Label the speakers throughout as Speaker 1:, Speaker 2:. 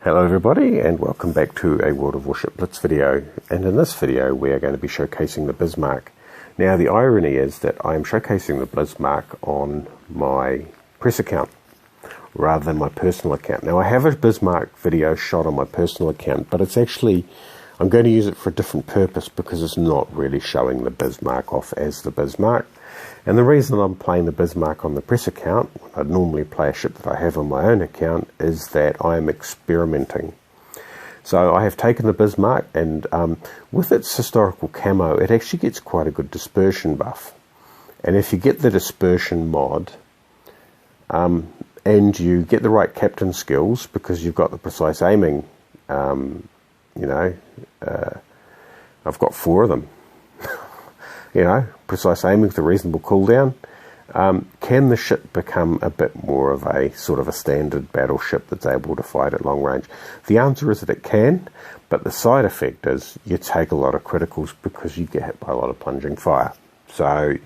Speaker 1: Hello everybody and welcome back to a World of Warships Blitz video, and in this video we are going to be showcasing the Bismarck. Now the irony is that I am showcasing the Bismarck on my press account rather than my personal account. Now I have a Bismarck video shot on my personal account, but it's actually, I'm going to use it for a different purpose because it's not really showing the Bismarck off as the Bismarck. And the reason I'm playing the Bismarck on the press account, when I'd normally play a ship that I have on my own account, is that I am experimenting. So I have taken the Bismarck, and with its historical camo, it actually gets quite a good dispersion buff. And if you get the dispersion mod, and you get the right captain skills, because you've got the precise aiming, I've got 4 of them. Precise aiming with a reasonable cooldown. Can the ship become a bit more of a sort of a standard battleship that's able to fight at long range? The answer is that it can, but the side effect is you take a lot of criticals because you get hit by a lot of plunging fire. So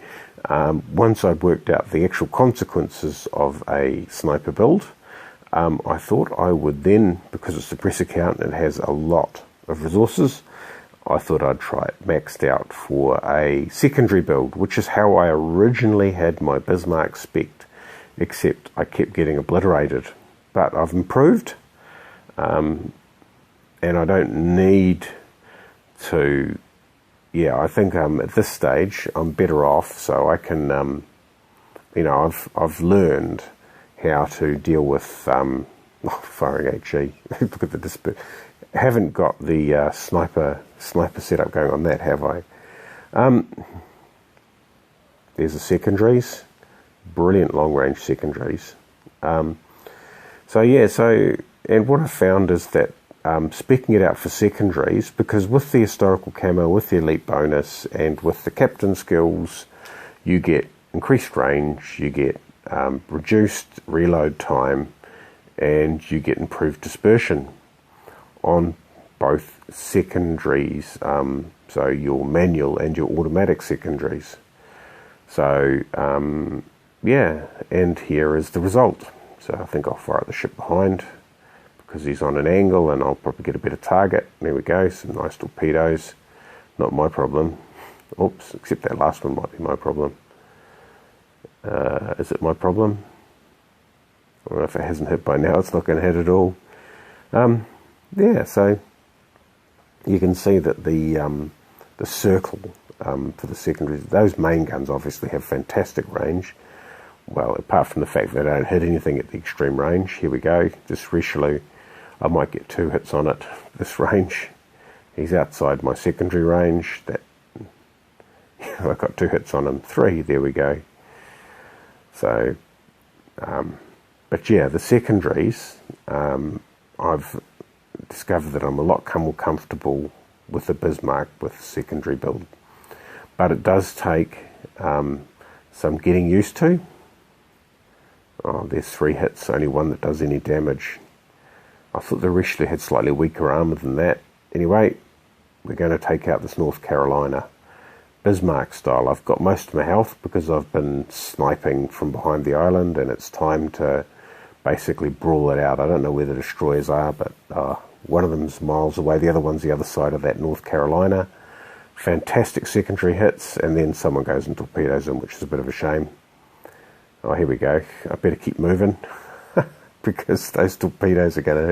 Speaker 1: once I'd worked out the actual consequences of a sniper build, I thought I would then, because it's a press account and it has a lot of resources, I thought I'd try it maxed out for a secondary build, which is how I originally had my Bismarck spec'd, except I kept getting obliterated. But I've improved, and I don't need to, I think at this stage I'm better off, so I can, I've learned how to deal with firing HE. Look at the dispersion. Haven't got the sniper setup going on that, have I? There's the secondaries, brilliant long range secondaries. And what I found is that speccing it out for secondaries, because with the historical camo, with the elite bonus, and with the captain skills, you get increased range, you get reduced reload time, and you get improved dispersion on both secondaries, so your manual and your automatic secondaries. So and here is the result. So I think I'll fire the ship behind because he's on an angle and I'll probably get a better target. There we go, some nice torpedoes. Not my problem. Oops, except that last one might be my problem. Is it my problem? I don't know if it hasn't hit by now, it's not going to hit at all. So you can see that the circle for the secondaries, those main guns obviously have fantastic range. Well, apart from the fact that they don't hit anything at the extreme range. Here we go, this Richelieu, I might get 2 hits on it, this range. He's outside my secondary range. That I got 2 hits on him, 3, there we go. So, but yeah, the secondaries, I've discovered that I'm a lot more comfortable with the Bismarck with the secondary build, but it does take some getting used to. Oh, there's 3 hits, only 1 that does any damage. I thought the Richelieu had slightly weaker armor than that. Anyway, we're going to take out this North Carolina Bismarck style. I've got most of my health because I've been sniping from behind the island, and it's time to basically brawl it out. I don't know where the destroyers are, but one of them's miles away, the other one's the other side of that North Carolina. Fantastic secondary hits, and then someone goes and torpedoes them, which is a bit of a shame. Oh, here we go. I better keep moving because those torpedoes are going to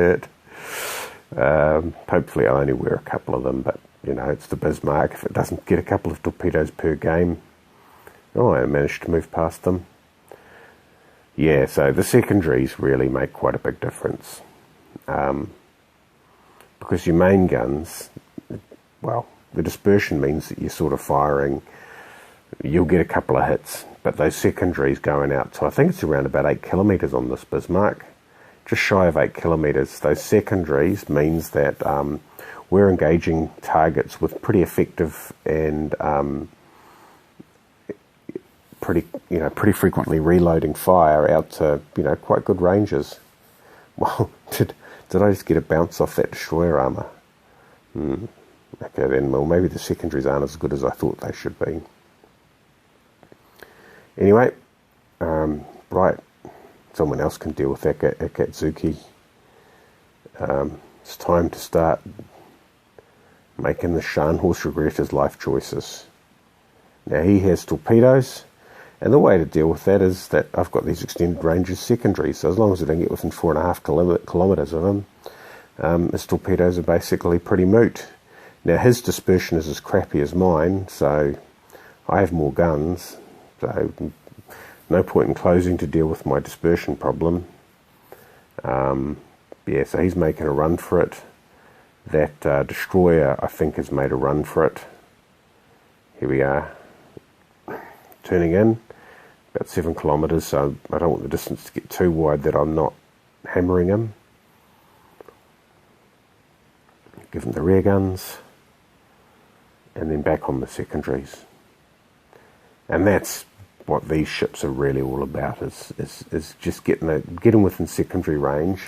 Speaker 1: hurt. Hopefully I'll only wear a couple of them, but it's the Bismarck. If it doesn't get a couple of torpedoes per game. Oh, I managed to move past them. Yeah, so the secondaries really make quite a big difference. Because your main guns, well, the dispersion means that you're sort of firing, you'll get a couple of hits, but those secondaries going out, so I think it's around about 8 kilometres on this Bismarck, just shy of 8 kilometres. Those secondaries means that we're engaging targets with pretty effective and pretty frequently reloading fire out to quite good ranges. Well, did I just get a bounce off that destroyer armor? Okay then, well maybe the secondaries aren't as good as I thought they should be. Anyway, right, someone else can deal with that Akatsuki. It's time to start making the Scharnhorst regret his life choices. Now he has torpedoes, and the way to deal with that is that I've got these extended ranges secondaries, so as long as I don't get within 4.5 kilometres of him, his torpedoes are basically pretty moot. Now his dispersion is as crappy as mine, so I have more guns, so no point in closing to deal with my dispersion problem. Yeah, so he's making a run for it. That destroyer, I think, has made a run for it. Here we are, turning in, about 7 kilometres, so I don't want the distance to get too wide that I'm not hammering him. Give him the rear guns, and then back on the secondaries. And that's what these ships are really all about, is just getting within secondary range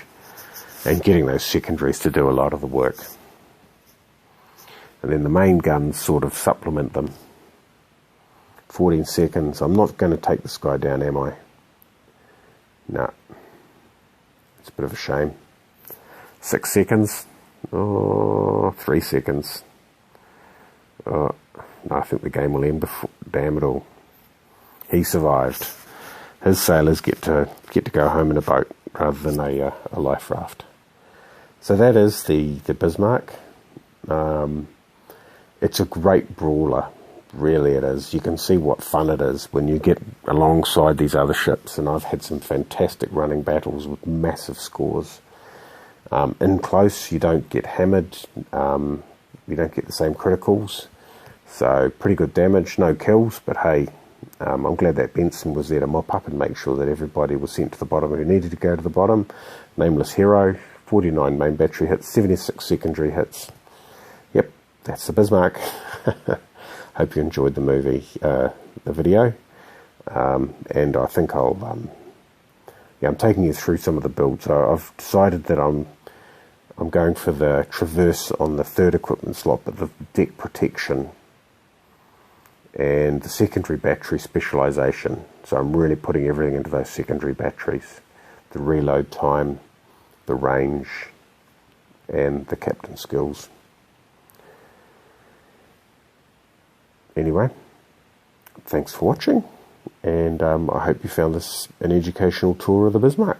Speaker 1: and getting those secondaries to do a lot of the work. And then the main guns sort of supplement them. 14 seconds. I'm not going to take this guy down, am I? No. It's a bit of a shame. 6 seconds. Oh, 3 seconds. Oh, no, I think the game will end before. Damn it all. He survived. His sailors get to go home in a boat rather than a life raft. So that is the Bismarck. It's a great brawler, really it is. You can see what fun it is when you get alongside these other ships, and I've had some fantastic running battles with massive scores. In close, you don't get hammered, you don't get the same criticals, so pretty good damage, no kills, but hey, I'm glad that Benson was there to mop up and make sure that everybody was sent to the bottom who needed to go to the bottom. Nameless hero, 49 main battery hits, 76 secondary hits. Yep, that's the Bismarck. Hope you enjoyed the movie, the video, and I think I'm taking you through some of the builds. So I've decided that I'm going for the traverse on the 3rd equipment slot, but the deck protection and the secondary battery specialisation. So I'm really putting everything into those secondary batteries. The reload time, the range, and the captain skills. Anyway, thanks for watching, and I hope you found this an educational tour of the Bismarck.